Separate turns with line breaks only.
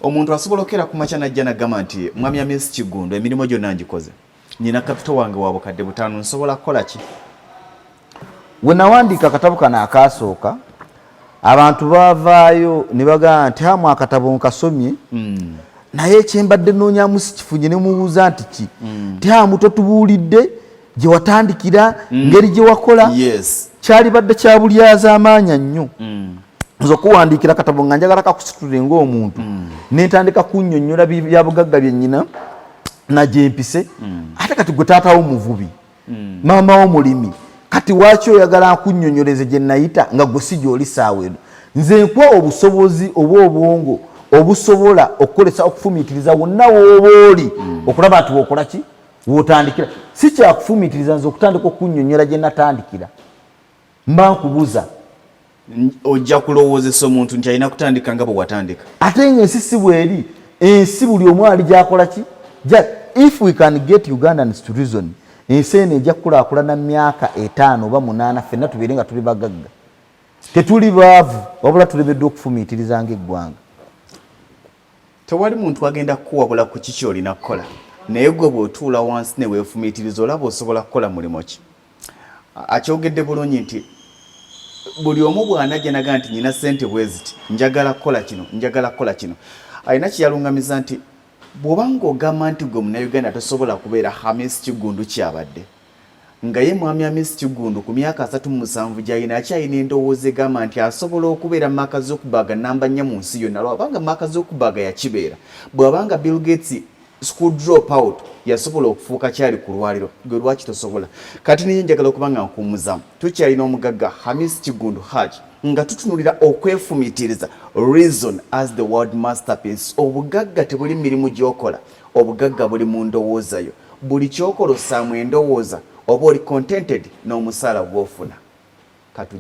omuntu asobola okera ku makya najja n'agamba nti mwami Hamisi Kiggundu emirimu gyonna ngikoze nina kapito wange wa bukadde butaano nsobola kukola ki?
Bwe nawandiika akatabo kano akaasooka abantu baavaayo ne bagamba nti hamu akatabo nkasomye naye ekyembadde noonyamu sikifunye ne mubuuza nti ki tihamu totubuulidde gye watandikira ngeri gye wakola kyali badde kya bulyaza amaanya nnyo nze okuwandiikira akatabo nga njagala kakusitule ng'omuntu nentandika kunnyonnyola bya bugagga bye nnyina nagyempise ate kati gwe taatawo muvubi maama wo mulimi kati waki oyagala nkunnyonnyoleze gye nayita nga gwe si gy'oli saawa eno nze nkwa obusobozi oba obwongo obusobola okukolesa okufumiitiriza wonna w'oba oli okulaba nti w'okola ki w'otandikira si kyakufumiitiriza nze okutandika okunnyonnyola gye natandikira mba nkubuza
ojja kulowoozesa omuntu nti alina kutandika nga bwe watandika
ate ng'ensi si bweri ensi buli omu ali gyakola ki if we can get Ugandans to reason ensi eno ejja kukulaakulana myaka 5 oba 8 ffenna tubeere nga tuli bagagga tetuli baavu wabula tulebeddwa okufumiitiriza ng'eggwanga.
Tewali muntu agenda kukuwabula ku kiki olina kukola naye gwe bw'otuula wansi ne weefumiitiriza olaba osobola kukola mulimo ki. Akyogedde bulungi nti buli omu bw'anajja naga nti nyina ssente bwe ziti njagala kukola kino njagala kukola kino alina kyeyalungamiza nti bw'oba ng'ogamba nti gwe munnayuganda tosobola kubeera Hamisi Kiggundu kyabadde nga ye mwami Hamisi Kiggundu ku myaka 37 gy'alina akyalina endowooza egamba nti asobola okubeera Mark Zuckerberg namba 4 mu nsi yonna lwabanga Mark Zuckerberg yakibeera bw'abanga Bill Gates school drop out yasobola okufuuka kyali ku lwaliro gwe lwaki tosobola. Kati niye njagala okuba nga nkuumuza tukyalina omugagga Hamisi Kiggundu Haji nga tutunulira okwefumiitiriza reason as the world masterpiece. Obugagga tebuli mirimu gy'okola obugagga buli mu ndowooza yo buli ky'okola osaamu endowooza oba oli contented n'omusaala gw'ofuna.